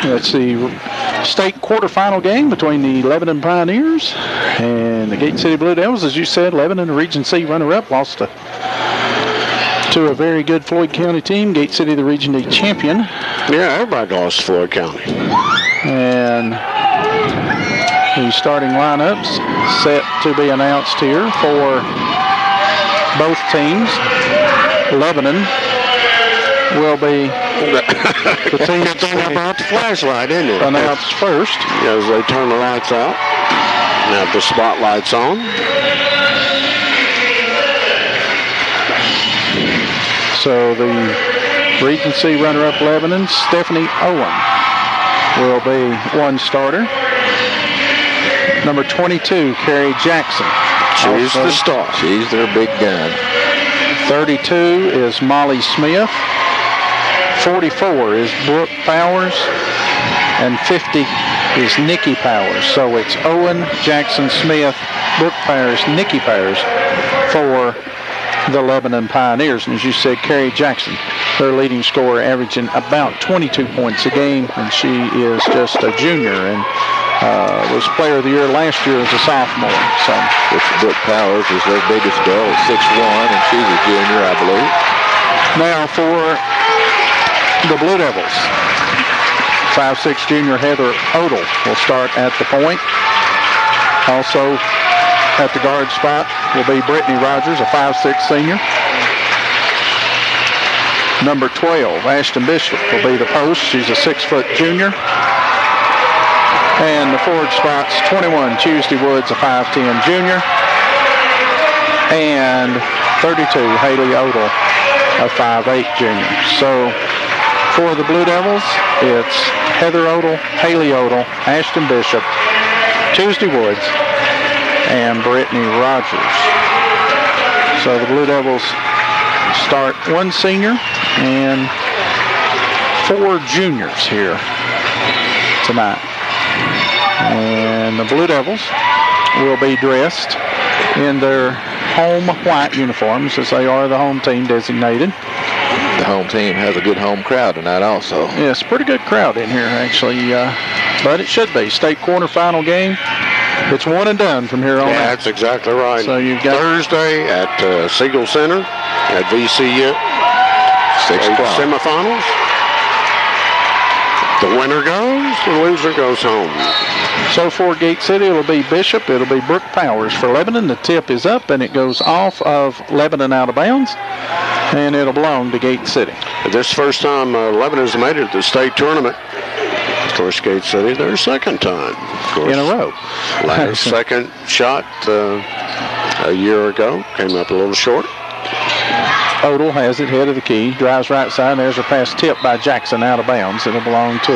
It's the state quarterfinal game between the Lebanon Pioneers and the Gate City Blue Devils. As you said, Lebanon, the Region C runner-up, lost to a very good Floyd County team. Gate City, the Region D champion. Yeah, everybody lost to Floyd County. And the starting lineups set to be announced here for both teams. Lebanon will be the team that's about the flashlight, isn't it? Announced first. As they turn the lights out. Now the spotlight's on. So the Region C runner-up Lebanon, Stephanie Owen, will be one starter. Number 22, Carrie Jackson. She's the star. She's their big gun. 32 is Molly Smith. 44 is Brooke Powers. And 50 is Nikki Powers. So it's Owen, Jackson, Smith, Brooke Powers, Nikki Powers for the Lebanon Pioneers. And as you said, Carrie Jackson, their leading scorer, averaging about 22 points a game. And she is just a junior and was Player of the Year last year as a sophomore. So, which Brooke Powers is their biggest girl, 6'1", and she's a junior, I believe. Now for the Blue Devils, 5'6" junior Heather Odell will start at the point. Also at the guard spot will be Brittany Rogers, a 5'6" senior. Number 12, Ashton Bishop, will be the post. She's a 6-foot junior. And the forward spots, 21, Tuesday Woods, a 5'10" junior. And 32, Haley Odell, a 5'8" junior. So for the Blue Devils, it's Heather Odell, Haley Odell, Ashton Bishop, Tuesday Woods, and Brittany Rogers. So the Blue Devils start one senior and 4 juniors here tonight. And the Blue Devils will be dressed in their home white uniforms, as they are the home team designated. The home team has a good home crowd tonight also. Yes, pretty good crowd in here actually, but it should be. State quarterfinal game. It's one and done from here on out. Yeah, that's exactly right. So you've got Thursday at Siegel Center at VCU. 6 o'clock. Semifinals. The winner goes, the loser goes home. So for Gate City, it'll be Bishop, it'll be Brooke Powers. For Lebanon, the tip is up and it goes off of Lebanon out of bounds, and it'll belong to Gate City. This first time Lebanon's made it to the state tournament. Of course, Gate City, their second time. Of course, in a row. Last second shot a year ago, came up a little short. Odell has it, head of the key, drives right side. There's a pass tipped by Jackson out of bounds. It'll belong to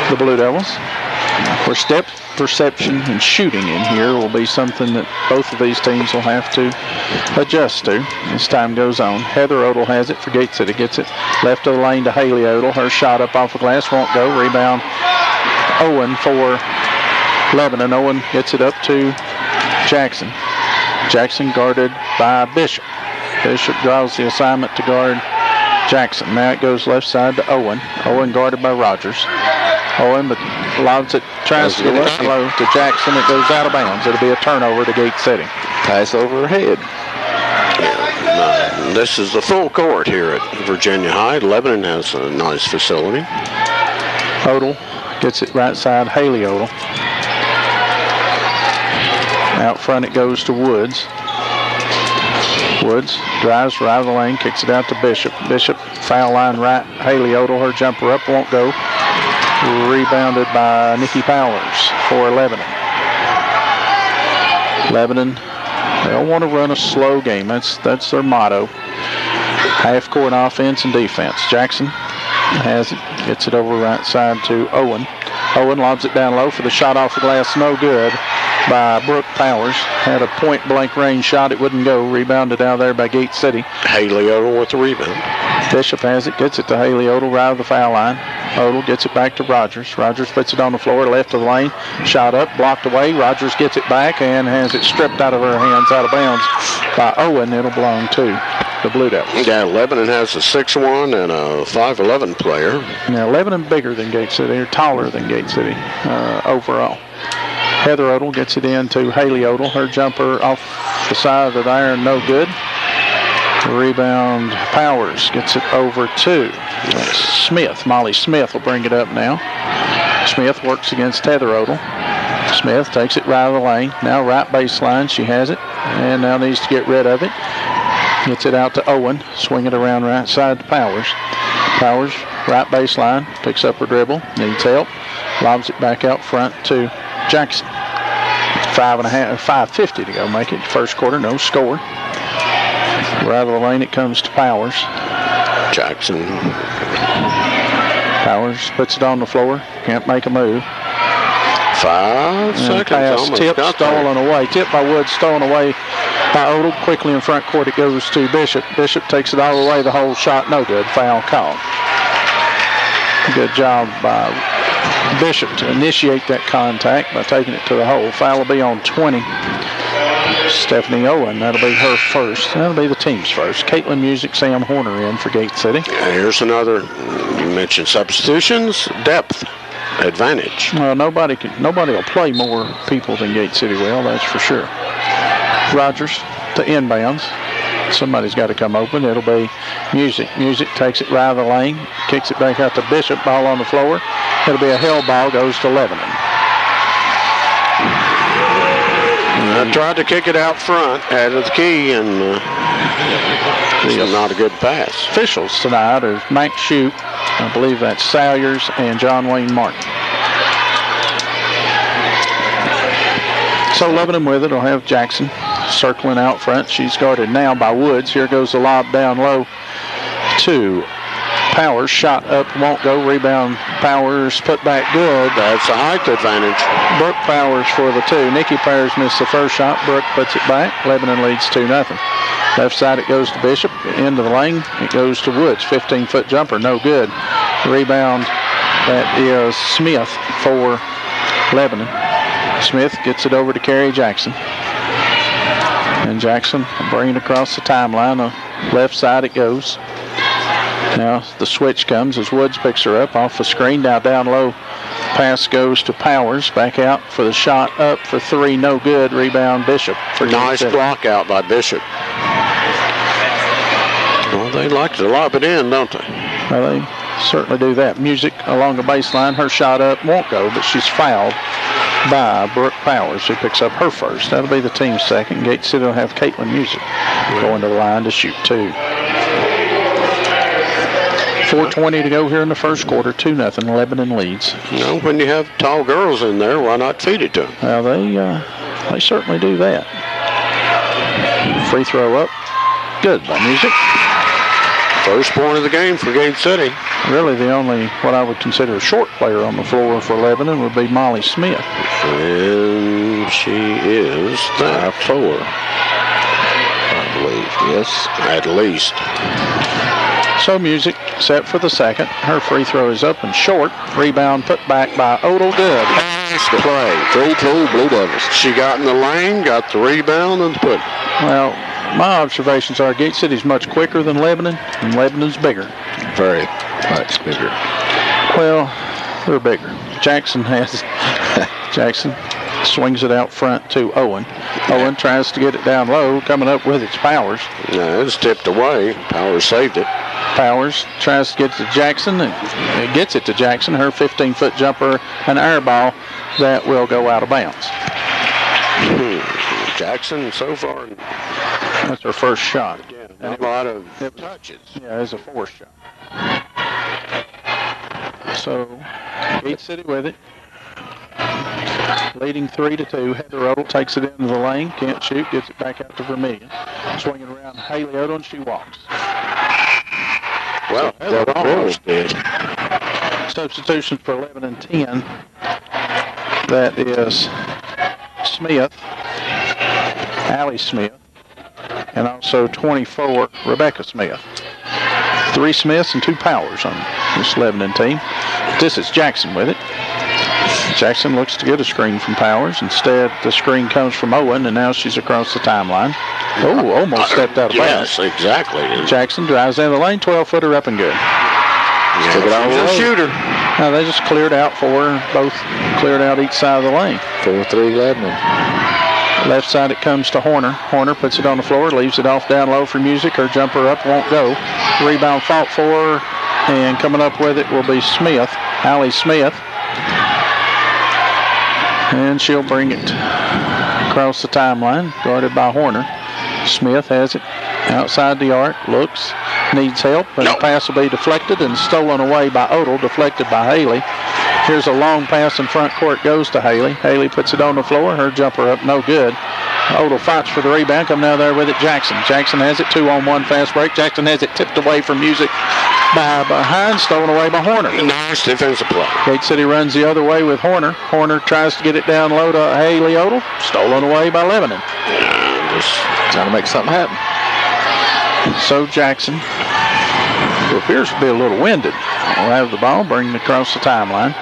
the Blue Devils. For step perception and shooting in here will be something that both of these teams will have to adjust to as time goes on. Heather Odell has it for Gate City, gets it left of the lane to Haley Odell. Her shot up off the glass won't go. Rebound Owen for Lebanon. Owen gets it up to Jackson. Jackson guarded by Bishop. Bishop draws the assignment to guard Jackson. Now it goes left side to Owen. Owen guarded by Rogers. Owen, but lobs it, tries to get it low to Jackson. It goes out of bounds. It'll be a turnover to Gate City. Pass over her head. Yeah, this is the full court here at Virginia High. Lebanon has a nice facility. Odell gets it right side. Haley Odell. Out front it goes to Woods. Woods drives right of the lane, kicks it out to Bishop. Bishop, foul line right. Haley Odell, her jumper up, won't go. Rebounded by Nikki Powers for Lebanon. Lebanon, they'll want to run a slow game. That's their motto. Half court offense and defense. Jackson has it, gets it over right side to Owen. Owen lobs it down low for the shot off the glass, no good by Brooke Powers. Had a point blank range shot, it wouldn't go. Rebounded out there by Gate City. Haley Odell with the rebound. Bishop has it, gets it to Haley Odell right of the foul line. Odell gets it back to Rogers. Rogers puts it on the floor, left of the lane. Shot up, blocked away. Rogers gets it back and has it stripped out of her hands, out of bounds by Owen. It'll belong to the Blue Devils. Yeah, Lebanon has a 6'1" and a 5'11" player. Now, Lebanon bigger than Gate City, or taller than Gate City overall. Heather Odell gets it in to Haley Odell. Her jumper off the side of the iron, no good. Rebound, Powers gets it over to Smith. Molly Smith will bring it up now. Smith works against Heather Odell. Smith takes it right of the lane. Now right baseline, she has it, and now needs to get rid of it. Gets it out to Owen. Swing it around right side to Powers. Powers, right baseline, picks up her dribble, needs help. Lobs it back out front to Jackson. 5:50 to go. Make it first quarter, no score. Right of the lane it comes to Powers. Jackson. Powers puts it on the floor. Can't make a move. 5 seconds. Pass tipped, stolen away. Tipped by Woods, stolen away by Odell. Quickly in front court it goes to Bishop. Bishop takes it all the way. The whole shot no good. Foul call. Good job by Bishop to initiate that contact by taking it to the hole. Foul will be on 20. Stephanie Owen, that'll be her first. That'll be the team's first. Caitlin Music, Sam Horner in for Gate City. Here's another. You mentioned substitutions. Depth advantage. Well, nobody will play more people than Gate City will, that's for sure. Rogers to inbounds. Somebody's got to come open. It'll be Music. Music takes it right of the lane, kicks it back out to Bishop. Ball on the floor. It'll be a hell ball, goes to Lebanon. I tried to kick it out front, had the key, and not a good pass. Officials tonight are Max Shoup, I believe that's Salyers, and John Wayne Martin. So Lebanon with it will have Jackson circling out front. She's guarded now by Woods. Here goes the lob down low to Powers. Shot up, won't go. Rebound, Powers put back good. That's a height advantage. Brooke Powers for the two. Nikki Powers missed the first shot. Brooke puts it back. Lebanon leads 2-0. Left side it goes to Bishop. Into the lane it goes to Woods. 15-foot jumper, no good. Rebound, that is Smith for Lebanon. Smith gets it over to Carrie Jackson. And Jackson bringing it across the timeline. Left side it goes. Now the switch comes as Woods picks her up off the screen. Now down low. Pass goes to Powers. Back out for the shot. Up for three. No good. Rebound Bishop. Nice block out by Bishop. Well, they like to lob it in, don't they? Well, they certainly do that. Music along the baseline. Her shot up won't go, but she's fouled by Brooke Powers, who picks up her first. That'll be the team's second. Gate City will have Caitlin Music going to the line to shoot two. 4:20 to go here in the first quarter. 2-0. Lebanon leads. You know, when you have tall girls in there, why not feed it to them? Well, they certainly do that. Free throw up. Good by Music. First point of the game for Gate City. Really, the only what I would consider a short player on the floor for Lebanon would be Molly Smith. And she is 5'4", I believe. Yes, at least. So Music set for the second. Her free throw is up and short. Rebound put back by Odell. Good. Nice play. 3-2 Blue Devils. She got in the lane, got the rebound, and put. Well, my observations are Gate City's much quicker than Lebanon, and Lebanon's bigger. Very much bigger. Well, they're bigger. Jackson swings it out front to Owen. Owen tries to get it down low, coming up with its Powers. No, it's tipped away. Powers saved it. Powers tries to get to Jackson, and it gets it to Jackson. Her 15-foot jumper, an air ball that will go out of bounds. Jackson so far. That's her first shot. And a lot of touches. Yeah, it's a fourth shot. So, Gate City with it. Leading 3-2. Heather Odell takes it into the lane. Can't shoot. Gets it back out to Vermillion. Swinging around Haley Odell, and she walks. Well, that almost did. Substitutions for 11 and 10. That is Smith, Allie Smith, and also 24, Rebecca Smith. 3 Smiths and 2 Powers on this Lebanon team. This is Jackson with it. Jackson looks to get a screen from Powers. Instead, the screen comes from Owen, and now she's across the timeline. Oh, almost stepped out of bounds. Yes, exactly. Jackson drives in the lane, 12-footer up and good. Yeah, she's a shooter. Now they just cleared out for her, both cleared out each side of the lane. 4-3 Lebanon. Left side it comes to Horner. Horner puts it on the floor, leaves it off down low for Music. Her jumper up won't go. Rebound fought for her, and coming up with it will be Smith, Allie Smith. And she'll bring it across the timeline, guarded by Horner. Smith has it outside the arc, looks, needs help, but the pass will be deflected and stolen away by Odell, deflected by Haley. Here's a long pass in front court, goes to Haley. Haley puts it on the floor, her jumper up, no good. Odell fights for the rebound, come now there with it, Jackson. Jackson has it, 2-on-1 fast break. Jackson has it tipped away from Music by behind, stolen away by Horner. Nice defensive play. Gate City runs the other way with Horner. Horner tries to get it down low to Haley Odell, stolen away by Lebanon. Just trying to make something happen. So Jackson, who appears to be a little winded, will have the ball, bring it across the timeline.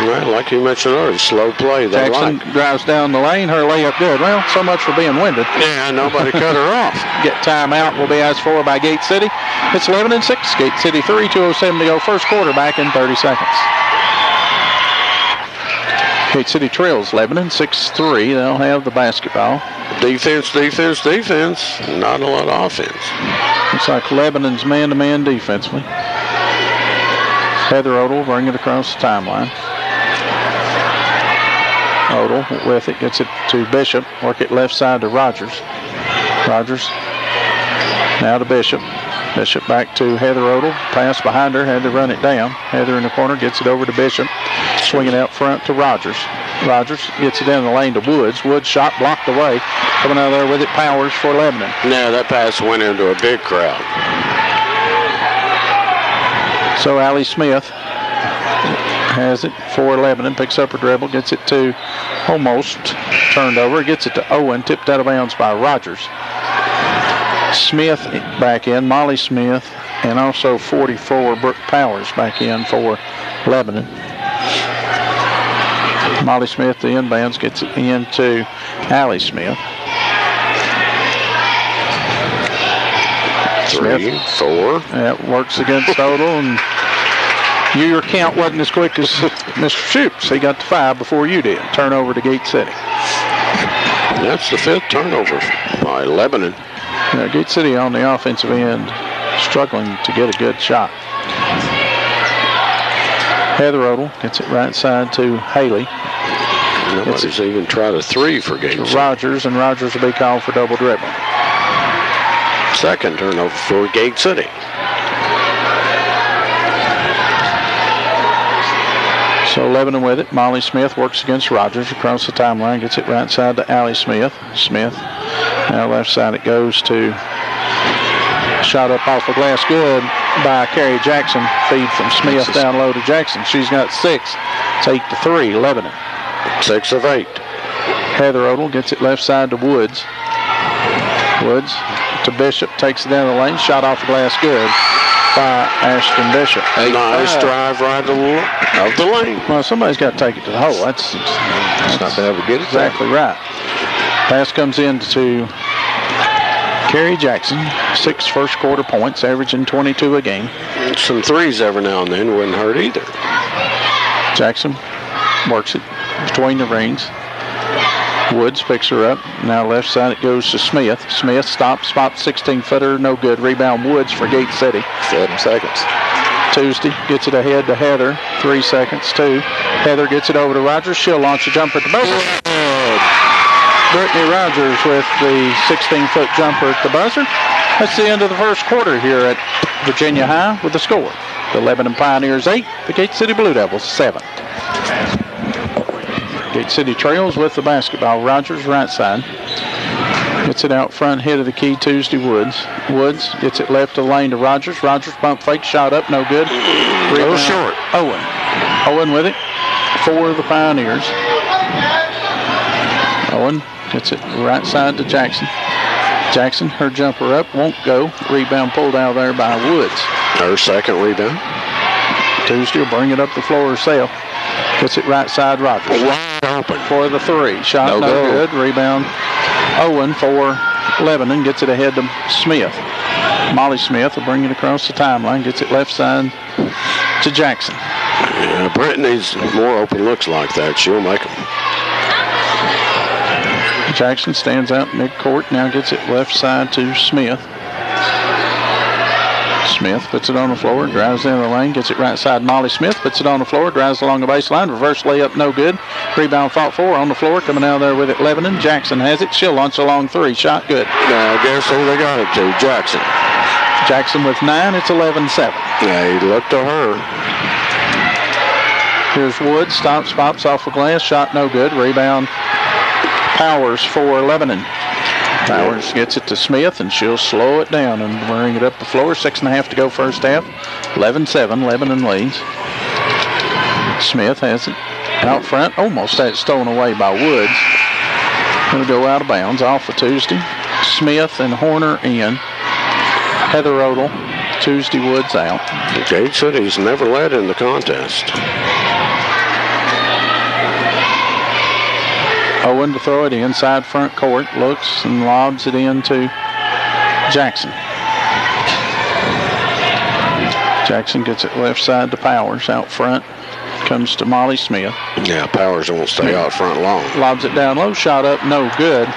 Well, like you mentioned earlier, slow play. Jackson drives down the lane, her layup good. Well, so much for being winded. Yeah, nobody cut her off. Get timeout will be asked for by Gate City. It's 11-6. Gate City 3, 2:07 to go. First quarter back in 30 seconds. Gate City trails Lebanon 6-3. They'll have the basketball. Defense. Not a lot of offense. Looks like Lebanon's man-to-man defensively. Heather Odell bring it across the timeline. Odell with it, gets it to Bishop. Work it left side to Rogers. Rogers now to Bishop. Bishop back to Heather Odell. Pass behind her, had to run it down. Heather in the corner, gets it over to Bishop. Swing it out front to Rogers. Rogers gets it in the lane to Woods. Woods shot blocked away. Coming out there with it, Powers for Lebanon. No, that pass went into a big crowd. So Allie Smith has it for Lebanon, picks up her dribble, gets it to almost turned over, gets it to Owen, tipped out of bounds by Rogers. Smith back in, Molly Smith, and also 44 Brooke Powers back in for Lebanon. Molly Smith, the inbounds, gets it into Allie Smith. 3, 4. That works against Odell, and your count wasn't as quick as Mr. Shoops. He got to 5 before you did. Turnover to Gate City. That's the 5th turnover by Lebanon. Gate City on the offensive end, struggling to get a good shot. Heather Odell gets it right side to Haley. Nobody's even tried a 3 for Gate City. Rogers, and Rogers will be called for double dribble. Second turnover for Gate City. So Lebanon with it. Molly Smith works against Rogers across the timeline. Gets it right side to Allie Smith. Smith. Now left side it goes to. Shot up off the glass. Good by Carrie Jackson. Feed from Smith down low to Jackson. She's got 6. It's 8-3. Lebanon. 6 of 8. Heather Odell gets it left side to Woods. Woods to Bishop. Takes it down the lane. Shot off the glass. Good by Ashton Bishop. Nice drive right of the lane. Well, somebody's got to take it to the hole. That's not going to ever get it. Exactly right. Pass comes in to Carrie Jackson. 6 first quarter points, averaging 22 a game. Some 3s every now and then wouldn't hurt either. Jackson works it between the rings. Woods picks her up. Now left side it goes to Smith. Smith stops, spot 16-footer, no good. Rebound Woods for Gate City. 7 seconds. Tuesday gets it ahead to Heather. 3 seconds, 2. Heather gets it over to Rogers. She'll launch a jumper at the buzzer. Brittany Rogers with the 16-foot jumper at the buzzer. That's the end of the first quarter here at Virginia High with the score. The Lebanon Pioneers 8, the Gate City Blue Devils 7. Gate City trails with the basketball. Rogers right side. Gets it out front, hit of the key, Tuesday Woods. Woods gets it left of the lane to Rogers. Rogers pump fake, shot up, no good. Rebound short. Owen. Owen with it for the Pioneers. Owen gets it right side to Jackson. Jackson, her jumper up, won't go. Rebound pulled out there by Woods. Her second rebound. Tuesday will bring it up the floor herself. Gets it right side, Rogers. Wide open. For the three. Shot no good. Rebound. Owen for Lebanon. Gets it ahead to Smith. Molly Smith will bring it across the timeline. Gets it left side to Jackson. Yeah, Brittany's more open looks like that. She'll make them. Jackson stands out midcourt. Now gets it left side to Smith. Smith puts it on the floor, drives into the lane, gets it right side. Molly Smith puts it on the floor, drives along the baseline, reverse layup, no good. Rebound fought for on the floor, coming out there with it, Lebanon. Jackson has it. She'll launch a long three. Shot good. I guess who they got it to? Jackson. Jackson with 9. It's 11-7. Yeah, he looked to her. Here's Woods. Stops, pops off the glass. Shot no good. Rebound Powers for Lebanon. Powers gets it to Smith, and she'll slow it down and bring it up the floor. 6.5 to go first half. 11-7. Lebanon leads. Smith has it out front. Almost had it stolen away by Woods. It'll go out of bounds off of Tuesday. Smith and Horner in. Heather Odell. Tuesday Woods out. Gate City's never led in the contest. Owen to throw it inside front court. Looks and lobs it into Jackson. Jackson gets it left side to Powers. Out front comes to Molly Smith. Yeah, Powers won't stay out front long. Lobs it down low. Shot up, no good.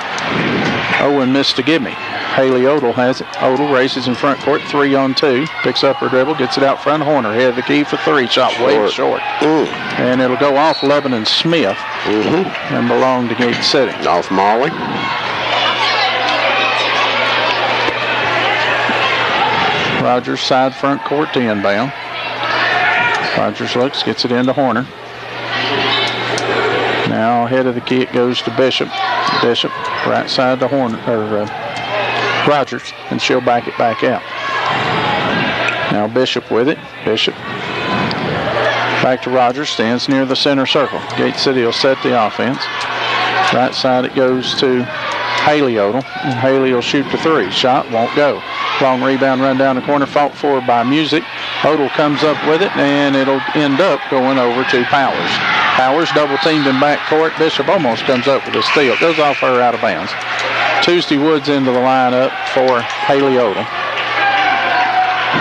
Owen missed a gimme. Haley Odell has it. Odell races in front court. 3-on-2. Picks up her dribble. Gets it out front. Horner head of the key for three. Shot way short. And it'll go off Lebanon Smith and belong to Gate City. Off Molly. Rogers side front court to inbound. Rogers looks, gets it into Horner. Now head of the key it goes to Bishop. Bishop right side to Horner or Rogers, and she'll back it back out. Now Bishop with it. Bishop back to Rogers, stands near the center circle. Gate City will set the offense. Right side it goes to Haley Odell, and Haley will shoot the three. Shot won't go. Long rebound run down the corner, fought for by Music. Odell comes up with it, and it'll end up going over to Powers. Powers double teamed in back court. Bishop almost comes up with a steal. Goes off her out of bounds. Tuesday Woods into the lineup for Haley Odell.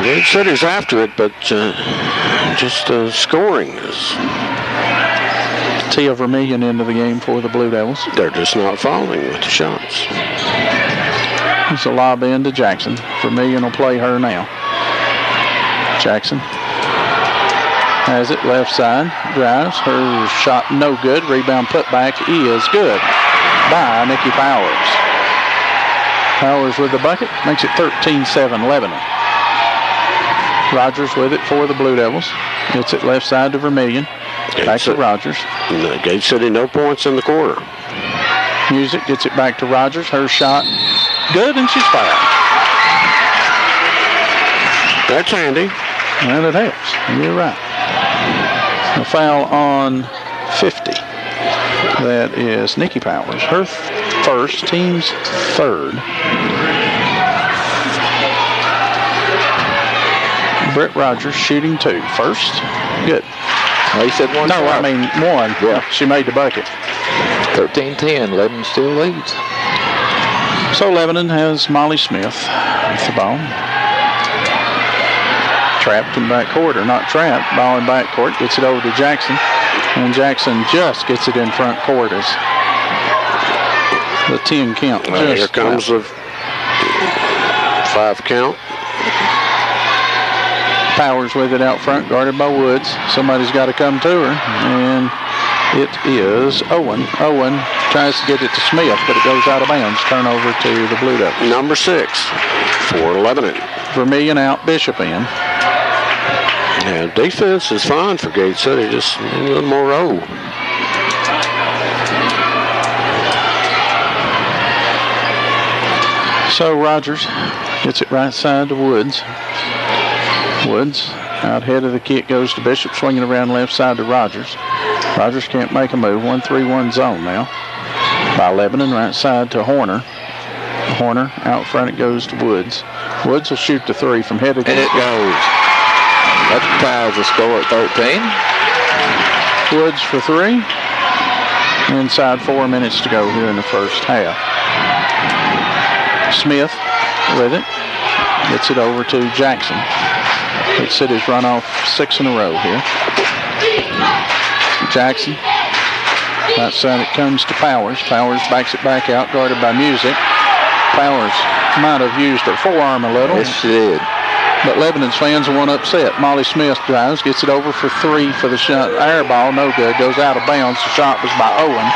Gate City's after it, but just scoring is. Tia Vermillion into the game for the Blue Devils. They're just not following with the shots. It's a lob in to Jackson. Vermillion will play her now. Jackson has it left side. Drives. Her shot no good. Rebound put back is good by Nikki Powers. Powers with the bucket. Makes it 13-7 Lebanon. Rogers with it for the Blue Devils. Gets it left side to Vermillion. Back to Rogers. Gate City no points in the quarter. Music gets it back to Rogers. Her shot good, and she's fouled. That's handy. And it helps. You're right. A foul on 50. That is Nikki Powers. Her first, team's third. Britt Rogers shooting two. First, good. Well, he said one. No, I mean one. Yeah. She made the bucket. 13-10. Lebanon still leads. So Lebanon has Molly Smith with the ball. Trapped in backcourt, or not trapped. Ball in backcourt. Gets it over to Jackson. And Jackson just gets it in front court as the 10 count. Well, here comes the 5 count. Powers with it out front, guarded by Woods. Somebody's got to come to her, and it is Owen. Owen tries to get it to Smith, but it goes out of bounds. Turnover to the Blue Devils. Number 6 for Lebanon. Vermillion out, Bishop in. Yeah, defense is fine for Gate City, just a little more roll. So Rogers gets it right side to Woods. Woods out head of the kick goes to Bishop, swinging around left side to Rogers. Rogers can't make a move. 1-3-1 zone now by Lebanon, right side to Horner. Horner out front, it goes to Woods. Woods will shoot the three from head to kick. And it goes. That ties the score at 13. Woods for 3. Inside 4 minutes to go here in the first half. Smith with it. Gets it over to Jackson. Great City's run off 6 in a row here. Jackson. Outside it comes to Powers. Powers backs it back out, guarded by Music. Powers might have used her forearm a little. Yes, she did. But Lebanon's fans are one upset. Molly Smith drives, gets it over for 3 for the shot. Air ball, no good. Goes out of bounds. The shot was by Owen,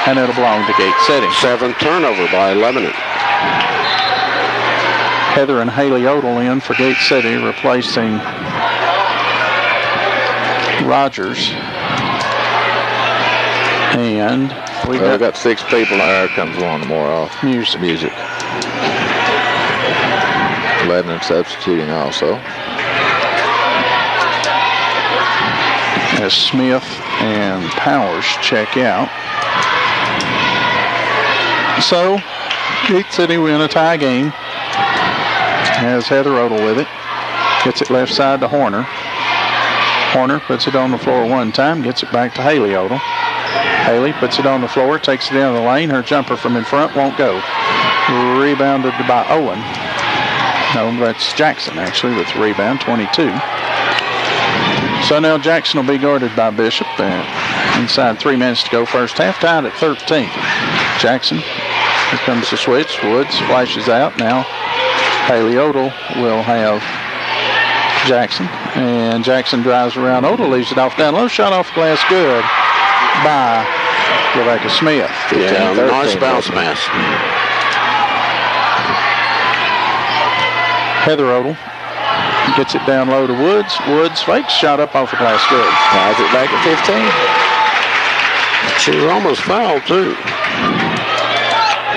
and it'll belong to Gate City. 7th turnover by Lebanon. Heather and Haley Odell in for Gate City, replacing Rogers. And we've got 6 people. There comes one more off. Music. Lebanon substituting also. As Smith and Powers check out. So, Gate City win a tie game. Has Heather Odell with it. Gets it left side to Horner. Horner puts it on the floor one time. Gets it back to Haley Odell. Haley puts it on the floor. Takes it down the lane. Her jumper from in front won't go. Rebounded by Owen. No, that's Jackson actually with the rebound, 22. So now Jackson will be guarded by Bishop. Inside 3 minutes to go first half. Tied at 13. Jackson. Here comes the switch. Woods flashes out. Now Haley Odell will have Jackson. And Jackson drives around. Odell leaves it off down low. Shot off glass good by Rebecca Smith. Yeah, nice bounce pass. Heather Odell gets it down low to Woods. Woods fakes, shot up off the glass good. Ties it back at 15. She was almost fouled too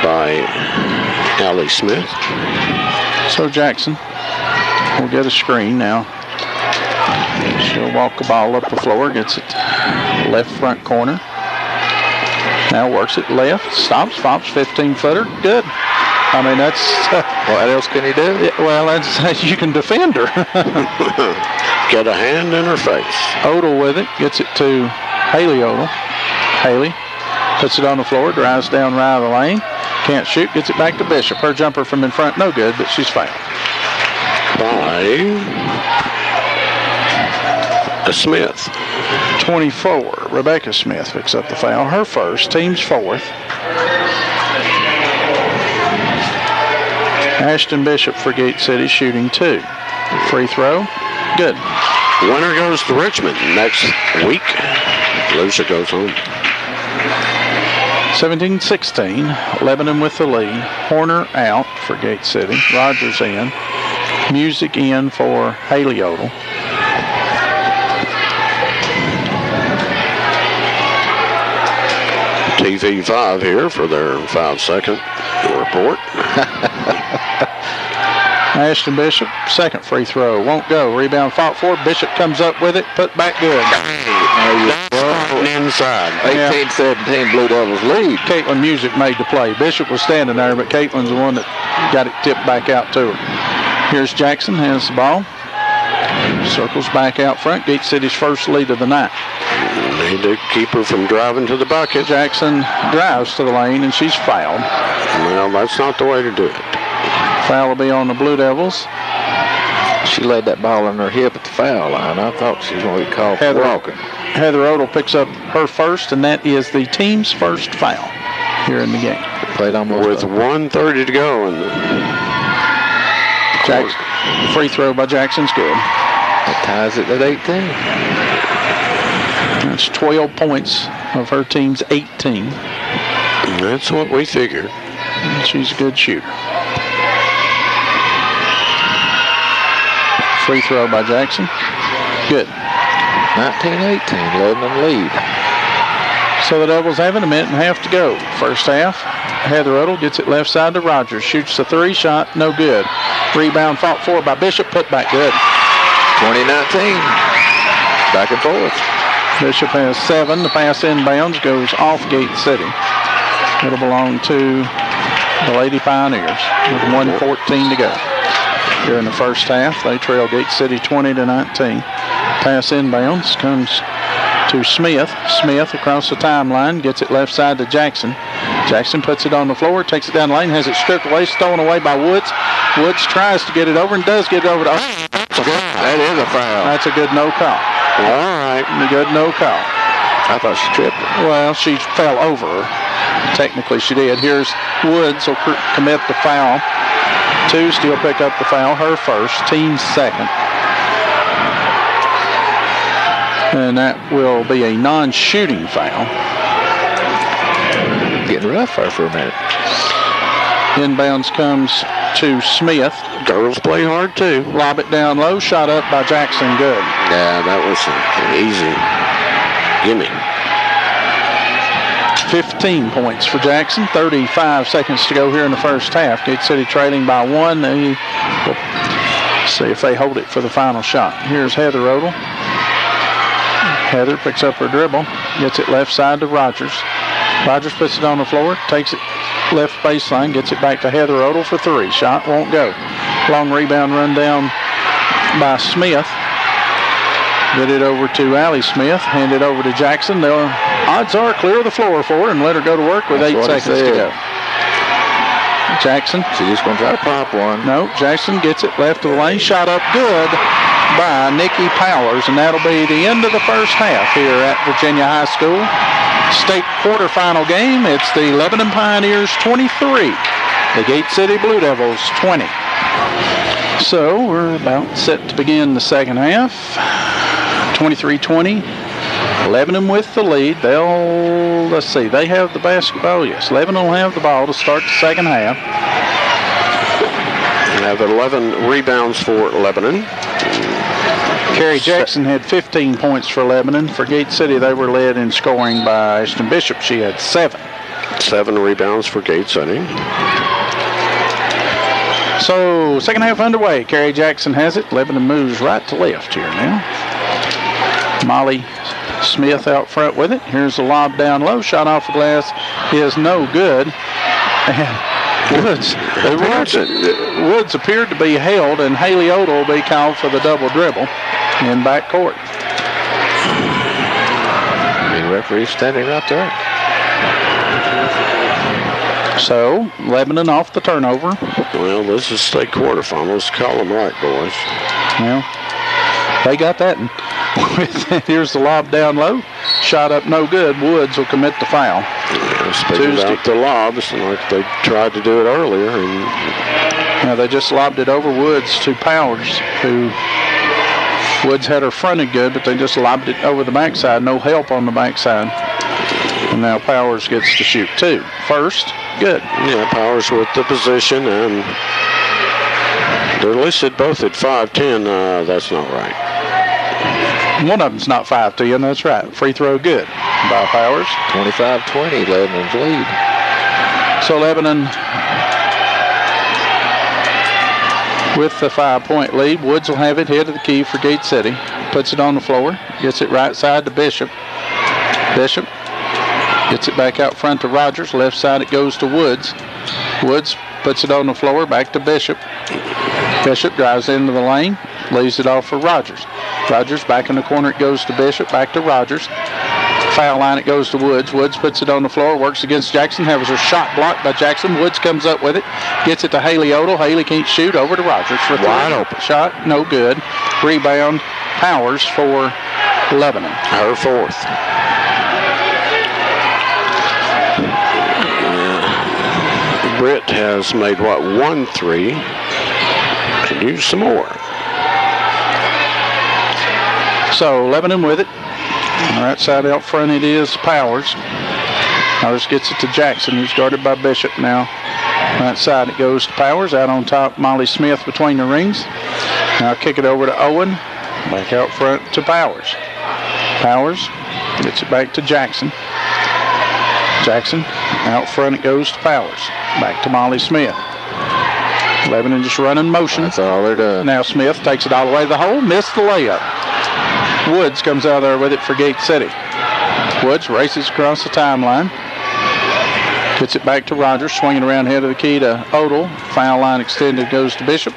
by Allie Smith. So Jackson will get a screen now. She'll walk the ball up the floor, gets it left front corner. Now works it left, stops, 15-footer, good. I mean, that's... what else can he do? Well, that's you can defend her. Get a hand in her face. Odell with it, gets it to Haley Odell. Haley puts it on the floor, drives down right of the lane. Can't shoot, gets it back to Bishop. Her jumper from in front, no good, but she's fouled. By Smith. 24, Rebecca Smith picks up the foul. Her first, team's 4th. Ashton Bishop for Gate City shooting 2. Free throw, good. Winner goes to Richmond next week. Loser goes home. 17-16, Lebanon with the lead. Horner out for Gate City. Rogers in. Music in for Haley Odell. TV5 here for their 5-second report. Ashton Bishop, second free throw, won't go. Rebound fought for. Bishop comes up with it, put back good. Inside. 18-17 Blue Devils lead. Caitlin Music made the play. Bishop was standing there, but Caitlin's the one that got it tipped back out to her. Here's Jackson, has the ball. Circles back out front. Gate City's first lead of the night. Need to keep her from driving to the bucket. Jackson drives to the lane, and she's fouled. Well, that's not the way to do it. Foul will be on the Blue Devils. She laid that ball on her hip at the foul line. I thought she was going to be called for walking. Heather Odell picks up her first, and that is the team's first foul here in the game. Played almost with 1:30 to go. And Jackson, free throw by Jackson's good. That ties it at 18. That's 12 points of her team's 18. That's what we figured. She's a good shooter. Free throw by Jackson. Good. 19-18, Lebanon lead. So the Devils having a minute and a half to go. First half, Heather Odell gets it left side to Rogers. Shoots the 3 shot, no good. Rebound fought for by Bishop, put back good. 20-19, back and forth. Bishop has 7. The pass inbounds goes off Gate City. It'll belong to the Lady Pioneers with 1:14 to go. here in the first half. They trail Gate City 20-19. Pass inbounds comes to Smith. Smith across the timeline, gets it left side to Jackson. Jackson puts it on the floor, takes it down the lane, has it stripped away, stolen away by Woods. Woods tries to get it over and does get it over to... That is a foul. That's a good no call. All right. A good no call. I thought she tripped it. Well, she fell over her. Technically, she did. Here's Woods will commit the foul. Two still pick up the foul. Her first, team second. And that will be a non-shooting foul. Getting rough there for a minute. Inbounds comes to Smith. Girls play hard too. Lob it down low. Shot up by Jackson. Good. Yeah, that was an easy gimme. 15 points for Jackson. 35 seconds to go here in the first half. Gate City trailing by one. They will see if they hold it for the final shot. Here's Heather Odell. Heather picks up her dribble. Gets it left side to Rogers. Rogers puts it on the floor. Takes it left baseline. Gets it back to Heather Odell for three. Shot won't go. Long rebound run down by Smith. Get it over to Allie Smith. Hand it over to Jackson. The odds are clear the floor for her and let her go to work with 8 seconds to go. Jackson. She's just going to try to pop one. No, Jackson gets it left of the lane. Shot up good by Nikki Powers, and that'll be the end of the first half here at Virginia High School. State quarterfinal game. It's the Lebanon Pioneers 23, the Gate City Blue Devils 20. So we're about set to begin the second half. 23-20. Lebanon with the lead. Let's see, they have the basketball. Yes, Lebanon will have the ball to start the second half. We have 11 rebounds for Lebanon. Carrie Jackson had 15 points for Lebanon. For Gate City, they were led in scoring by Ashton Bishop. She had 7. 7 rebounds for Gate City. So, second half underway. Carrie Jackson has it. Lebanon moves right to left here now. Molly Smith out front with it. Here's the lob down low. Shot off the glass is no good. And Woods appeared to be held, and Haley Odell will be called for the double dribble in backcourt. The referee standing right there. So, Lebanon off the turnover. Well, this is state quarterfinals. Call them right, boys. Well, they got that. Here's the lob down low. Shot up no good. Woods will commit the foul. Yeah, speaking about the lobs, like they tried to do it earlier. They just lobbed it over Woods to Powers, who Woods had her fronted good, but they just lobbed it over the backside. No help on the backside. And now Powers gets to shoot two. First, good. Yeah, Powers with the position, and they're listed both at 5'10". That's not right. One of them's not 5'10", that's right. Free throw good by Powers. 25-20, Lebanon's lead. So Lebanon with the 5-point lead. Woods will have it head of the key for Gate City. Puts it on the floor. Gets it right side to Bishop. Bishop gets it back out front to Rogers. Left side it goes to Woods. Woods puts it on the floor. Back to Bishop. Bishop drives into the lane. Leaves it off for Rogers. Rogers back in the corner. It goes to Bishop. Back to Rogers. Foul line. It goes to Woods. Woods puts it on the floor. Works against Jackson. Has her shot blocked by Jackson. Woods comes up with it. Gets it to Haley Odell. Haley can't shoot. Over to Rogers for three. Wide open. Shot. No good. Rebound. Powers for Lebanon. Her fourth. Britt has made, 1 3. Could use some more. So Lebanon with it. Right side out front it is Powers. Powers gets it to Jackson, who's guarded by Bishop now. Right side it goes to Powers. Out on top, Molly Smith between the rings. Now kick it over to Owen. Back out front to Powers. Powers gets it back to Jackson. Jackson, out front it goes to Powers. Back to Molly Smith. Lebanon just running motion. That's all they're doing. Now Smith takes it all the way to the hole. Missed the layup. Woods comes out there with it for Gate City. Woods races across the timeline. Gets it back to Rogers. Swinging around head of the key to Odell. Foul line extended goes to Bishop.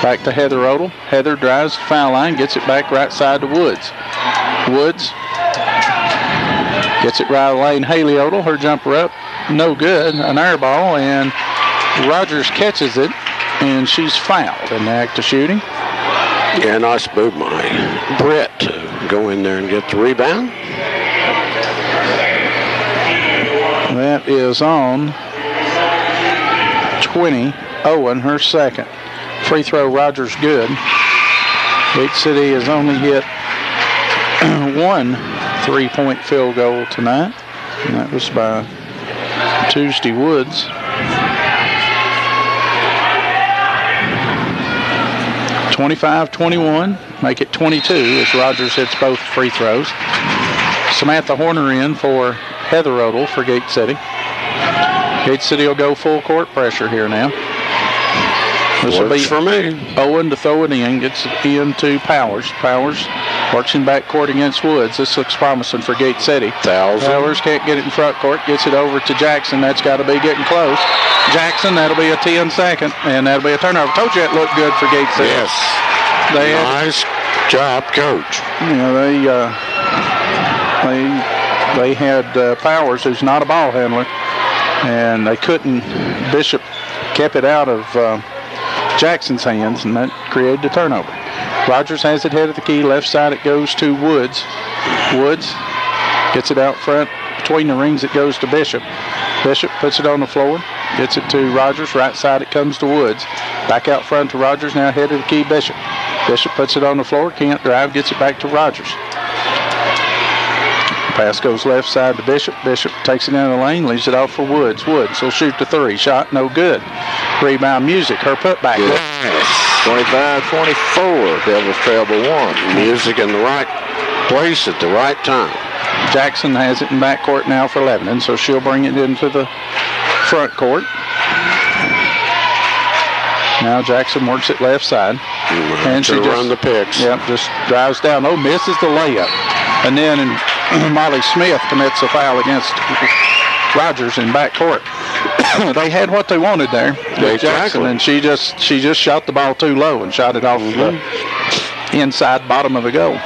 Back to Heather Odell. Heather drives the foul line, gets it back right side to Woods. Woods gets it right lane. Haley Odell, her jumper up, no good. An air ball, and Rogers catches it, and she's fouled in the act of shooting. Yeah, nice move by Brett to go in there and get the rebound. That is on 20. Owen, her second. Free throw, Rogers, good. Gate City has only hit one 3-point field goal tonight, and that was by Tuesday Woods. (25-21), make it 22 as Rogers hits both free throws. Samantha Horner in for Heather Odell for Gate City. Gate City will go full court pressure here now. This will be for me. Owen to throw it in, gets it into Powers. Powers works in back court against Woods. This looks promising for Gate City. Powers can't get it in front court, gets it over to Jackson. That's got to be getting close. Jackson, that'll be a 10-second, and that'll be a turnover. Told you it looked good for Gate City. Yes. Nice job, coach. You know, they had Powers, who's not a ball handler, and they couldn't. Bishop kept it out of Jackson's hands, and that created a turnover. Rogers has it head of the key. Left side it goes to Woods. Woods gets it out front. Between the rings it goes to Bishop. Bishop puts it on the floor. Gets it to Rogers. Right side it comes to Woods. Back out front to Rogers. Now head of the key, Bishop. Bishop puts it on the floor. Can't drive. Gets it back to Rogers. Pass goes left side to Bishop. Bishop takes it down the lane, leaves it off for Woods. Woods will shoot the three. Shot no good. Rebound Music. Her putback. Yes. 25-24. Devils trail by one. Music in the right place at the right time. Jackson has it in backcourt now for Lebanon, so she'll bring it into the front court. Now Jackson works it left side. And she just run the picks. Yep, just drives down. Oh, misses the layup. And then Molly Smith commits a foul against Rogers in backcourt. They had what they wanted there with Jackson, and she just shot the ball too low and shot it off the inside bottom of the goal.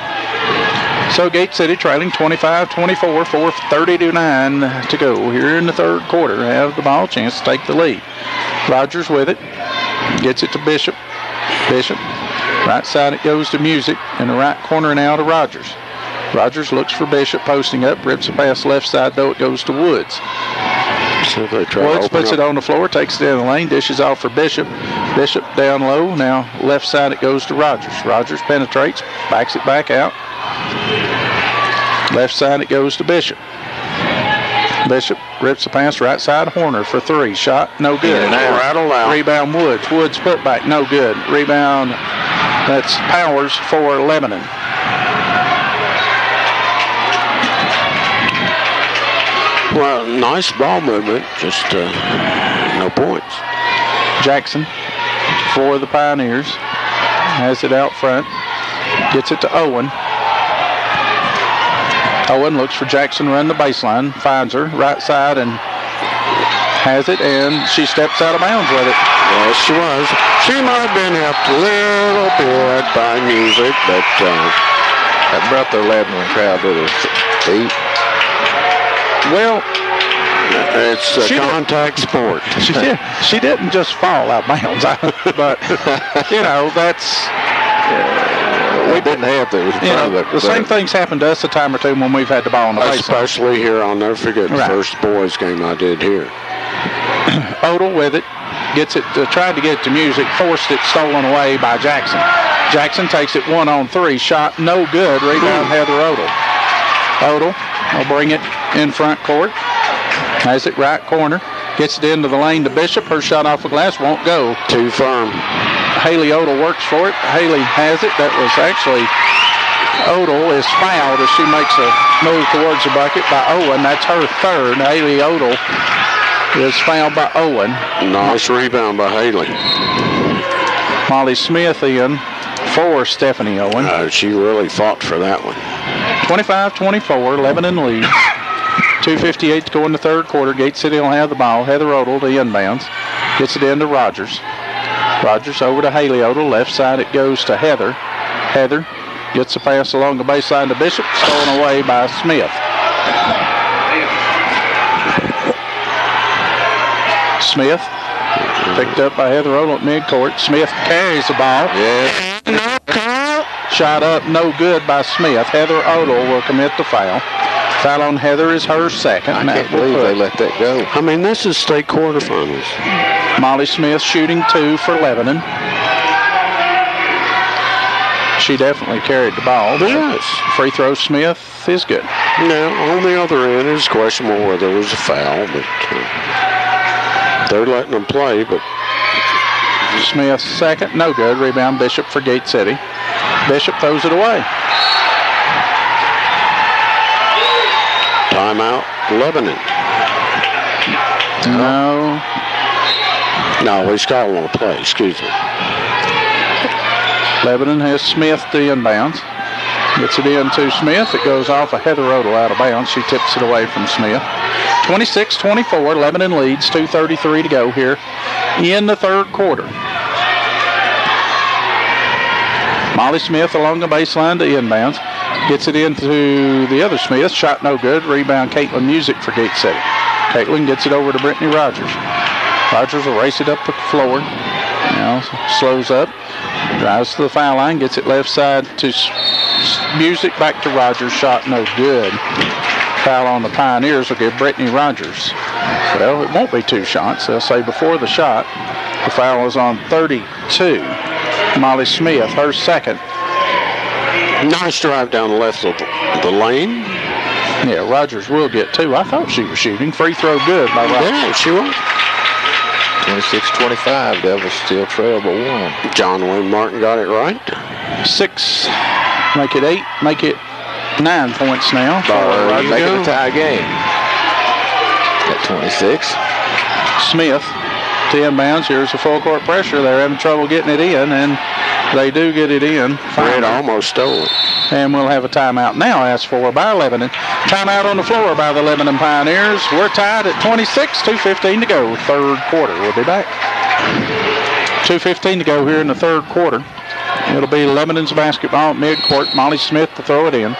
So Gate City trailing 25-24, 4:30-9 to go here in the third quarter. Have the ball, chance to take the lead. Rogers with it, gets it to Bishop. Bishop, right side it goes to Music, in the right corner now to Rogers. Rogers looks for Bishop, posting up, rips a pass left side, though it goes to Woods. So Woods puts it on the floor, takes it in the lane, dishes off for Bishop. Bishop down low, now left side it goes to Rogers. Rogers penetrates, backs it back out. Left side it goes to Bishop. Bishop rips the pass right side Horner for three. Shot no good. Rattle out. Rebound Woods. Woods put back no good. Rebound, that's Powers for Lebanon. Well, nice ball movement, just no points. Jackson for the Pioneers. Has it out front. Gets it to Owen. Owen looks for Jackson, run the baseline, finds her, right side, and has it, and she steps out of bounds with it. Yes, she was. She might have been helped a little bit by Music, but that brought the Lebanon crowd to their feet. Well, it's a contact sport. She didn't just fall out of bounds, but, you know, that's... we didn't have to. The same things happened to us a time or two when we've had the ball on the baseline. Especially here, I'll never forget the first boys game I did here. Odell with it, gets it, tried to get it to Music, forced it, stolen away by Jackson. Jackson takes it 1-on-3, shot no good, rebound Heather Odell. Odell will bring it in front court, has it right corner, gets it into the lane to Bishop, her shot off the glass, won't go. Too firm. Haley Odell works for it. Haley has it. That was actually Odell is fouled as she makes a move towards the bucket by Owen. That's her third. Haley Odell is fouled by Owen. Nice rebound by Haley. Molly Smith in for Stephanie Owen. She really fought for that one. 25-24, Lebanon leads. 2:58 to go in the third quarter. Gate City will have the ball. Heather Odell, the inbounds, gets it into Rogers. Rogers over to Haley Odell. Left side it goes to Heather. Heather gets the pass along the baseline to Bishop. Stolen away by Smith. Smith picked up by Heather Odell at midcourt. Smith carries the ball. Shot up, no good by Smith. Heather Odell will commit the foul. Foul on Heather is her second. I can't believe they let that go. I mean, this is state quarterfinals. Molly Smith shooting 2 for Lebanon. She definitely carried the ball. Yes. Free throw Smith is good. Now, on the other end, it's questionable whether there was a foul, but they're letting them play. But Smith's second, no good. Rebound Bishop for Gate City. Bishop throws it away. Timeout, Lebanon. No, we still want to play, excuse me. Lebanon has Smith the inbounds. Gets it in to Smith. It goes off of Heather Odell out of bounds. She tips it away from Smith. 26-24, Lebanon leads. 2:33 to go here in the third quarter. Molly Smith along the baseline to inbounds. Gets it into the other Smith. Shot no good. Rebound Caitlin Music for Gate City. Caitlin gets it over to Brittany Rogers. Rogers will race it up the floor. Now slows up. Drives to the foul line. Gets it left side to Music. Back to Rogers. Shot no good. Foul on the Pioneers will give Brittany Rogers. Well, it won't be 2 shots. They'll say before the shot. The foul is on 32. Molly Smith, her second. Nice drive down the left of the lane. Yeah, Rogers will get 2. I thought she was shooting. Free throw good by Rogers. Yeah, she was. 26-25, Devils still trail by 1. John Wayne Martin got it right. 6, make it 8, make it 9 points now. Make it a tie game. At 26. Smith to inbounds. Here's the full court pressure. They're having trouble getting it in, and they do get it in. Fred almost stole it. And we'll have a timeout now asked for by Lebanon. Timeout on the floor by the Lebanon Pioneers. We're tied at 26, 2:15 to go. Third quarter. We'll be back. 2:15 to go here in the third quarter. It'll be Lebanon's basketball at midcourt. Molly Smith to throw it in.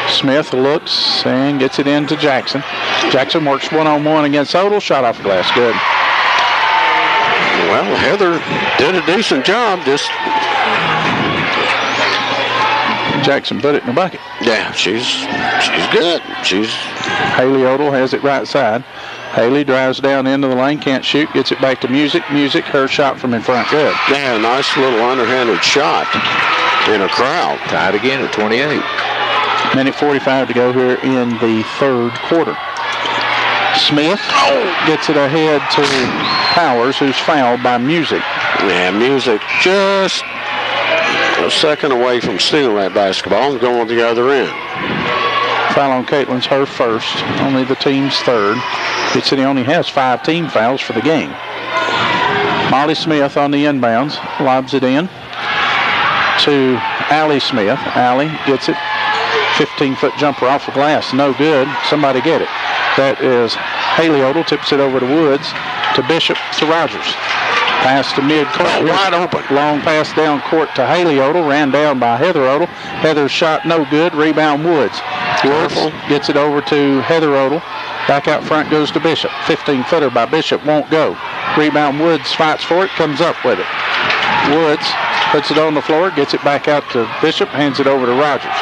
Smith looks and gets it into Jackson. Jackson works one-on-one against Odell. Shot off the glass. Good. Well, Heather did a decent job. Just Jackson put it in the bucket. Yeah, she's good. Haley Odell has it right side. Haley drives down into the lane, can't shoot, gets it back to Music. Music, her shot from in front, good. Yeah, nice little underhanded shot in a crowd. Tied again at 28. Minute 45 to go here in the third quarter. Smith gets it ahead to Powers, who's fouled by Music. Yeah, Music just a second away from stealing that basketball and going to the other end. Foul on Caitlin's her first, only the team's third. It said he only has 5 team fouls for the game. Molly Smith on the inbounds, lobs it in to Allie Smith. Allie gets it, 15-foot jumper off the glass, no good. Somebody get it. That is Haley Odell, tips it over to Woods, to Bishop, to Rogers. Pass to mid-court, wide open. Long pass down court to Haley Odell, ran down by Heather Odell. Heather's shot no good, rebound Woods. Woods gets it over to Heather Odell. Back out front goes to Bishop. 15-footer by Bishop, won't go. Rebound Woods, fights for it, comes up with it. Woods puts it on the floor, gets it back out to Bishop, hands it over to Rogers.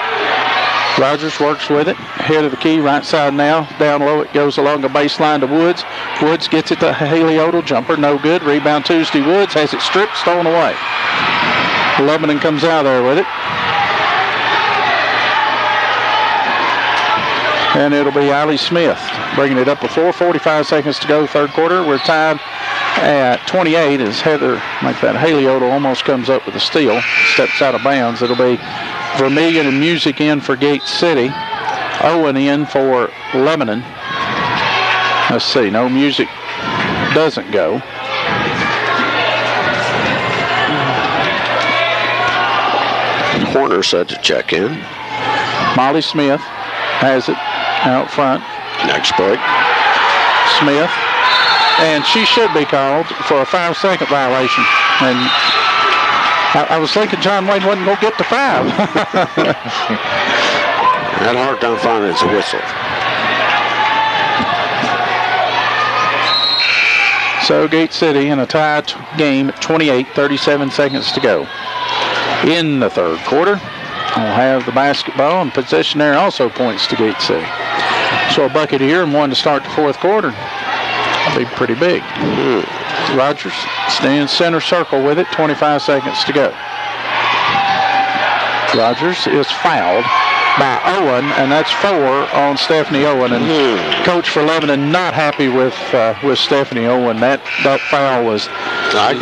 Rogers works with it, head of the key, right side now. Down low it goes along the baseline to Woods. Woods gets it to Haley Odell, jumper, no good. Rebound Tuesday Woods, has it stripped, stolen away. Lebanon comes out there with it. And it'll be Allie Smith bringing it up with 4:45 seconds to go, third quarter. We're tied at 28 as Heather, like that, Haley Odell almost comes up with a steal, steps out of bounds. It'll be Vermillion and Music in for Gate City. Owen in for Lebanon. Let's see, no, Music doesn't go. Horner said to check in. Molly Smith has it out front. Next break. Smith and she should be called for a 5-second violation. And I was thinking John Wayne wasn't going to get to 5. Had a hard time finding it's a whistle. So Gate City in a tie game at 28, 37 seconds to go. In the third quarter, we'll have the basketball, and possession there also points to Gate City. So a bucket here and one to start the fourth quarter. That'll be pretty big. Rogers stands center circle with it, 25 seconds to go. Rogers is fouled by Owen, and that's 4 on Stephanie Owen. And coach for Lebanon not happy with Stephanie Owen. That foul was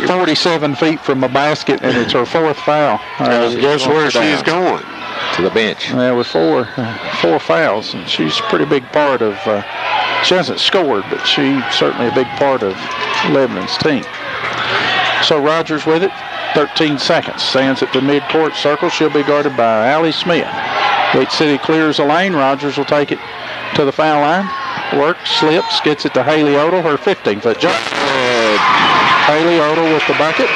47 feet from a basket, and it's her 4th foul. Guess where she's going? To the bench. Yeah, with 4 fouls, and she's a pretty big part of. She hasn't scored, but she's certainly a big part of Lebanon's team. So Rogers with it, 13 seconds. Stands at the midcourt circle. She'll be guarded by Allie Smith. Gate City clears the lane. Rogers will take it to the foul line. Works, slips, gets it to Haley Odell, her 15-foot jump. Haley Odell with the bucket.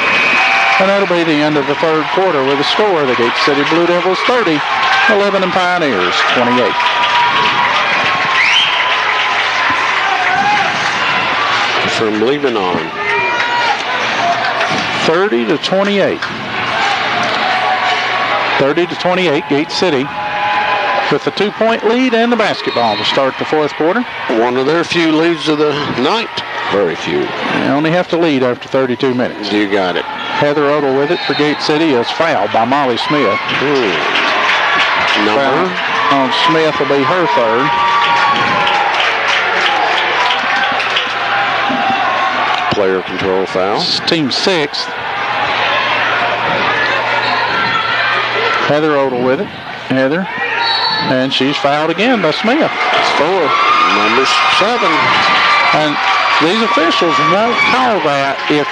And that'll be the end of the third quarter with a score. The Gate City Blue Devils 30, Lebanon Pioneers 28. From Lebanon. 30 to 28. 30 to 28, Gate City with the 2-point lead and the basketball to start the fourth quarter. One of their few leads of the night. Very few. They only have to lead after 32 minutes. You got it. Heather Odell with it for Gate City is fouled by Molly Smith. Number on Smith will be her 3rd. Player control foul. Team 6th. Heather Odell with it. Heather. And she's fouled again by Smith. It's 4. Number 7. And these officials won't call that if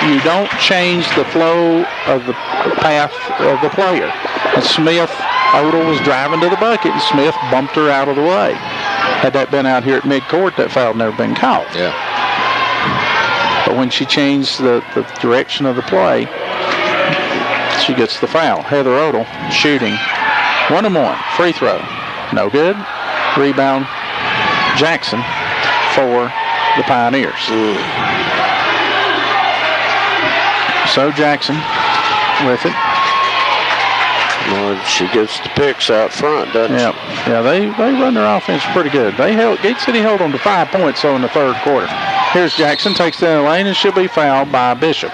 you don't change the flow of the path of the player. And Smith, Odell was driving to the bucket, and Smith bumped her out of the way. Had that been out here at midcourt, that foul had never been called. Yeah. But when she changed the direction of the play, she gets the foul. Heather Odell shooting 1-1. Free throw. No good. Rebound Jackson for the Pioneers. So Jackson with it. Well, she gets the picks out front, doesn't she? Yeah, they run their offense pretty good. Gate City held them to 5 points in the third quarter. Here's Jackson, takes down the lane, and she'll be fouled by Bishop.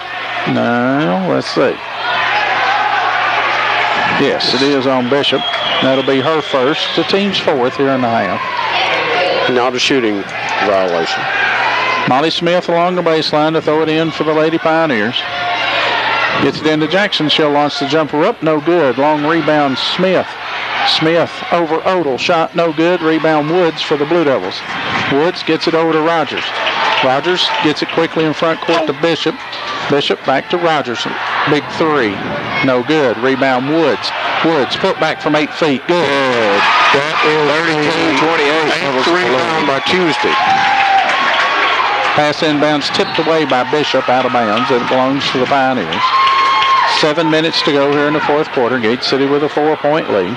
Now, let's see. Yes, it is on Bishop. That'll be her first. The team's 4th here in the half. Not a shooting violation. Molly Smith along the baseline to throw it in for the Lady Pioneers. Gets it into Jackson. She'll launch the jumper up. No good. Long rebound Smith. Smith over Odell. Shot no good. Rebound Woods for the Blue Devils. Woods gets it over to Rogers. Rogers gets it quickly in front court to Bishop. Bishop back to Rogers. Big 3. No good. Rebound Woods. Woods put back from 8 feet. Good. That is 32-28. Rebound by Tuesday. Pass inbounds tipped away by Bishop out of bounds. It belongs to the Pioneers. 7 minutes to go here in the fourth quarter. Gate City with a 4-point lead.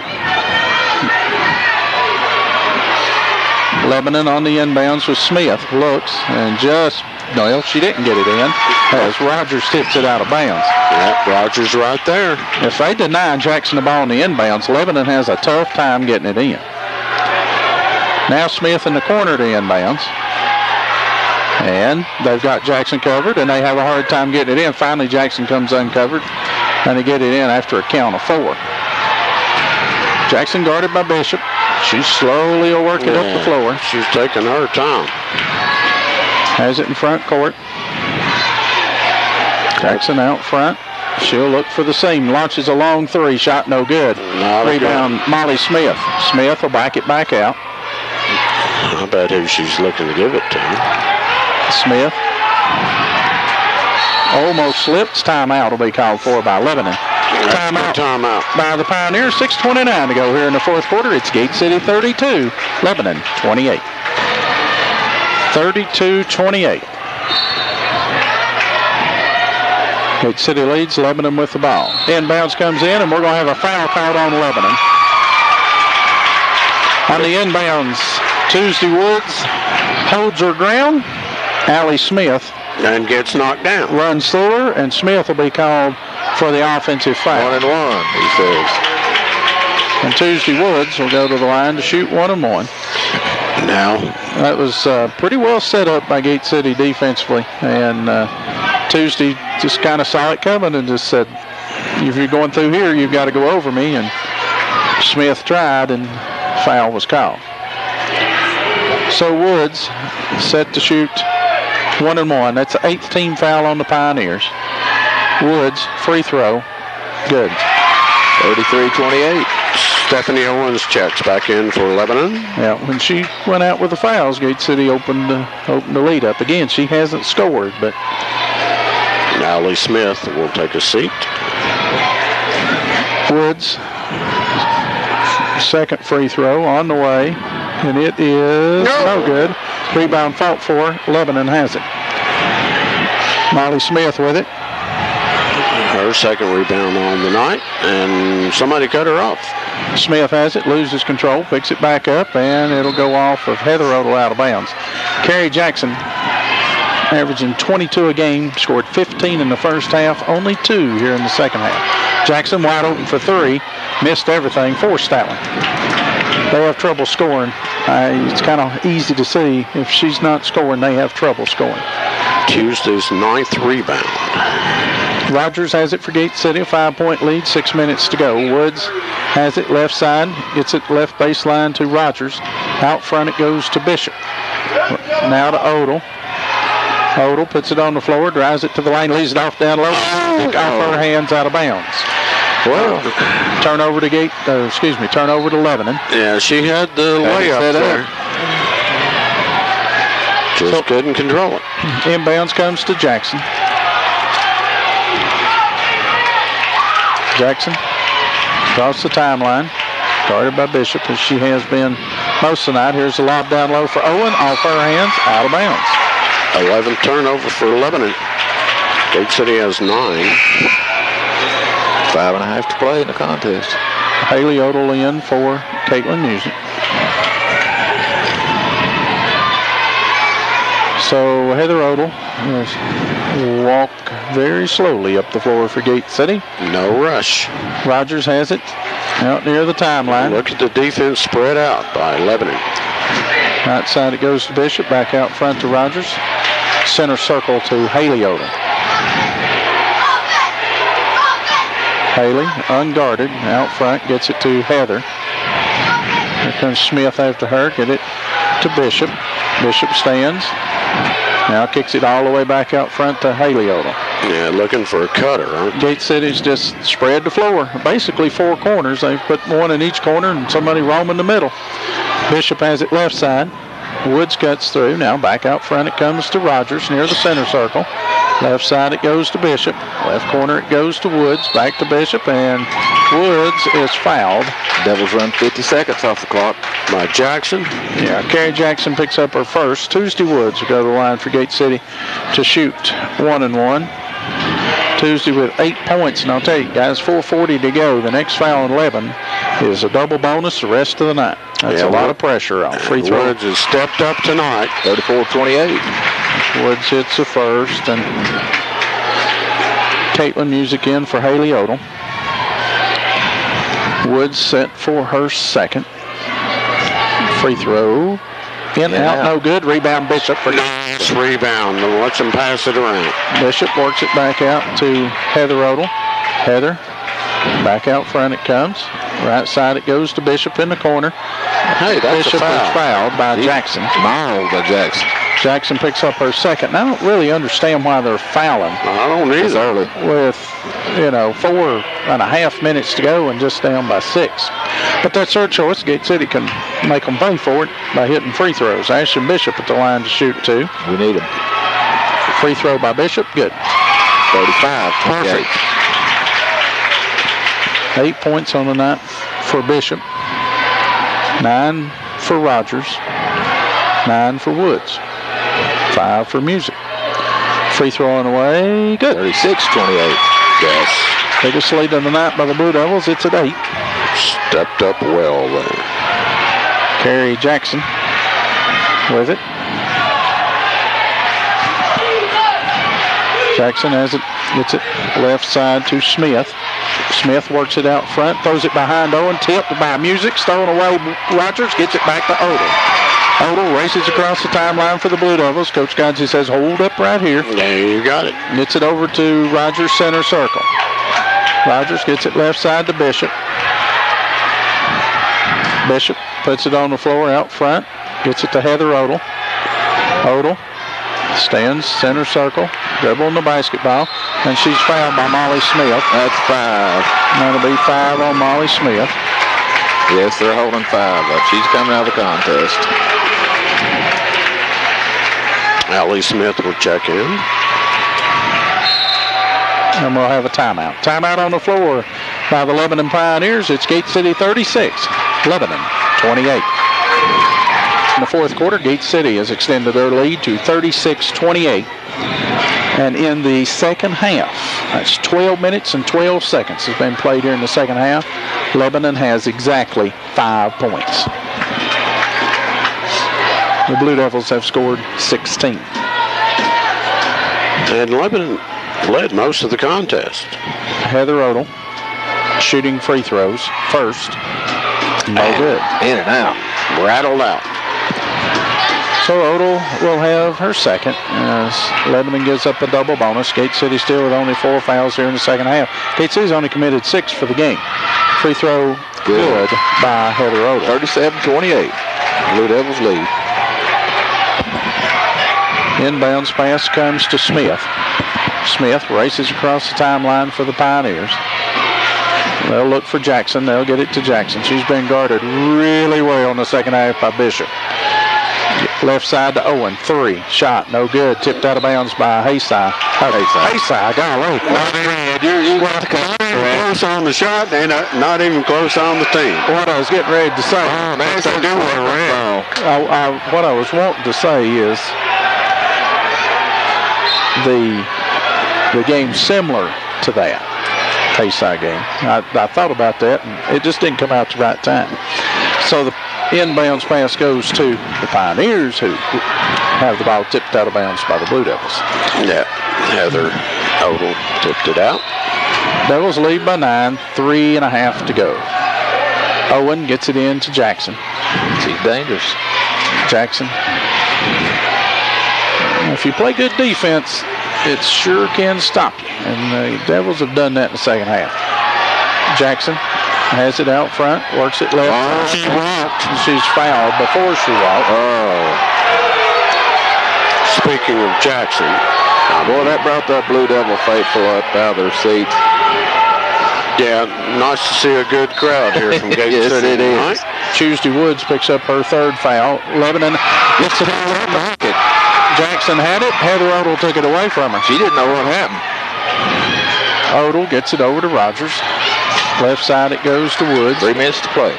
Lebanon on the inbounds with Smith. Looks and she didn't get it in as Rogers tips it out of bounds. Yep, Rogers right there. If they deny Jackson the ball on the inbounds, Lebanon has a tough time getting it in. Now Smith in the corner to inbounds. And they've got Jackson covered, and they have a hard time getting it in. Finally, Jackson comes uncovered, and they get it in after a count of 4. Jackson guarded by Bishop. She's slowly working up the floor. She's taking her time. Has it in front court. Jackson out front. She'll look for the seam. Launches a long 3. Shot no good. Rebound Molly Smith. Smith will back it back out. I bet who she's looking to give it to. Smith almost slips. Timeout will be called for by Lebanon. Timeout by the Pioneers. 6:29 to go here in the fourth quarter. It's Gate City 32, Lebanon 28. 32-28. Gate City leads, Lebanon with the ball. Inbounds comes in, and we're going to have a foul called on Lebanon. On the inbounds, Tuesday Woods holds her ground. Allie Smith And gets knocked down. runs through her, and Smith will be called for the offensive foul. 1 and 1, he says. And Tuesday Woods will go to the line to shoot 1 and 1. Now, That was pretty well set up by Gate City defensively, and Tuesday just kind of saw it coming and just said, if you're going through here, you've got to go over me, and Smith tried, and foul was called. So Woods set to shoot 1 and 1. That's the 8th team foul on the Pioneers. Woods, free throw, good. 33-28. Stephanie Owens checks back in for Lebanon. Yeah, when she went out with the fouls, Gate City opened the lead up. Again, she hasn't scored, but Allie Smith will take a seat. Woods, second free throw on the way, and it is no good. Rebound fought for. Lebanon has it. Molly Smith with it. Her second rebound on the night, and somebody cut her off. Smith has it, loses control, picks it back up, and it'll go off of Heather Odell out of bounds. Carrie Jackson, averaging 22 a game, scored 15 in the first half, only 2 here in the second half. Jackson wide open for 3, missed everything, forced that one. They have trouble scoring. It's kind of easy to see if she's not scoring, they have trouble scoring. Tuesday's 9th rebound. Rogers has it for Gate City, a 5-point lead, 6 minutes to go. Woods has it left side, gets it left baseline to Rogers. Out front it goes to Bishop. Now to Odell. Odell puts it on the floor, drives it to the lane, leaves it off down low, off her hands out of bounds. Well, turnover to Lebanon. Yeah, she had the layup there. Just couldn't control it. Inbounds comes to Jackson. Jackson across the timeline, guarded by Bishop, as she has been most of the night. Here's the lob down low for Owen, off her hands, out of bounds. 11th turnover for Lebanon. Gate City has 9. 5.5 to play in the contest. Haley Odell in for Caitlin Music. So Heather Odell walk very slowly up the floor for Gate City. No rush. Rogers has it out near the timeline. Look at the defense spread out by Lebanon. Outside it goes to Bishop, back out front to Rogers. Center circle to Haley Odell. Haley, unguarded, out front, gets it to Heather. Here comes Smith after her, get it to Bishop. Bishop stands. Now kicks it all the way back out front to Haley Odell. Yeah, looking for a cutter, huh? Gate City's just spread the floor. Basically 4 corners. They've put one in each corner and somebody roaming the middle. Bishop has it left side. Woods cuts through. Now back out front it comes to Rogers near the center circle. Left side it goes to Bishop. Left corner it goes to Woods. Back to Bishop, and Woods is fouled. Devils run 50 seconds off the clock. By Jackson. Yeah, Carrie Jackson picks up her first. Tuesday Woods will go to the line for Gate City to shoot 1 and 1. Tuesday with 8 points, and I'll tell you guys, 4:40 to go. The next foul in Lebanon is a double bonus the rest of the night. That's a lot of pressure on free throw. Woods has stepped up tonight. 34-28. Woods hits the first, and Caitlin Music in for Haley Odell. Woods set for her second. Free throw. In, out, no good. Rebound Bishop for Nice rebound. Watch them pass it around. Bishop works it back out to Heather Odell. Heather, back out front it comes. Right side it goes to Bishop in the corner. Hey, that's Bishop a foul. is fouled by Jackson. Mild by Jackson. Jackson picks up her second. And I don't really understand why they're fouling I don't It's either. early. with, 4.5 minutes to go and just down by 6. But that's their choice. Gate City can make them pay for it by hitting free throws. Ashton Bishop at the line to shoot 2. We need him. Free throw by Bishop, good. 35-28. 8 points on the night for Bishop. 9 for Rogers. 9 for Woods. 5 for Music. Free throw on the way. Good. 36-28. Yes. Biggest lead of the night by the Blue Devils. It's at 8. Stepped up well there. Carrie Jackson with it. Jackson has it, gets it left side to Smith. Smith works it out front, throws it behind Owen, tipped by Music, stolen away Rogers, gets it back to Odell. Odell races across the timeline for the Blue Devils. Coach Godse says, hold up right here. Yeah, you got it. Gets it over to Rogers, center circle. Rogers gets it left side to Bishop. Bishop puts it on the floor out front, gets it to Heather Odell. Odell stands center circle, dribbling the basketball, and she's fouled by Molly Smith. That's 5. That'll be 5 on Molly Smith. Yes, they're holding 5 up. She's coming out of the contest. Allie Smith will check in. And we'll have a timeout. Timeout on the floor by the Lebanon Pioneers. It's Gate City 36, Lebanon 28. In the fourth quarter, Gate City has extended their lead to 36-28. And in the second half, that's 12 minutes and 12 seconds has been played here in the second half. Lebanon has exactly 5 points. The Blue Devils have scored 16. And Lebanon led most of the contest. Heather Odell shooting free throws first. No good. In and out. Rattled out. So Odell will have her second as Lebanon gives up a double bonus. Gate City still with only 4 fouls here in the second half. Gate City's only committed 6 for the game. Free throw good by Heather Odell. 37-28. Blue Devils lead. Inbounds pass comes to Smith. Smith races across the timeline for the Pioneers. They'll look for Jackson. They'll get it to Jackson. She's been guarded really well in the second half by Bishop. Left side to Owen. 3. Shot. No good. Tipped out of bounds by Hayside. Hayside. Golly. You got close on the shot and not even close on the team. What I was getting ready to say. What I was wanting to say is the game similar to that Hayside game. I thought about that, and it just didn't come out at the right time. So the inbounds pass goes to the Pioneers, who have the ball tipped out of bounds by the Blue Devils. Yeah, Heather Odell tipped it out. Devils lead by 9, 3.5 to go. Owen gets it in to Jackson. She's dangerous. Jackson. If you play good defense, it sure can stop you. And the Devils have done that in the second half. Jackson has it out front, works it left. Oh, she walked. She's fouled before she walked. Oh. Speaking of Jackson. Boy, that brought that Blue Devil faithful up out of their seats. Yeah, nice to see a good crowd here from Gate Yes, City. it is. Tonight. Tuesday Woods picks up her 3rd foul. Lebanon gets it out of the pocket. Jackson had it. Heather Odell took it away from her. She didn't know what happened. Odell gets it over to Rogers. Left side it goes to Woods. 3 minutes to play.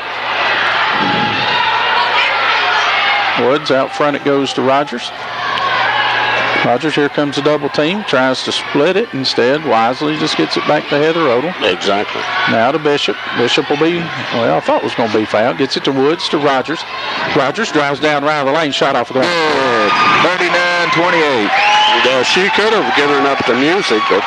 Woods out front it goes to Rogers. Rogers, here comes a double team. Tries to split it. Instead, wisely just gets it back to Heather Odell. Exactly. Now to Bishop. Bishop will be, well, I thought it was going to be fouled. Gets it to Woods, to Rogers. Rogers drives down right of the lane. Shot off the glass. 39-28. Yeah, she could have given up the music, but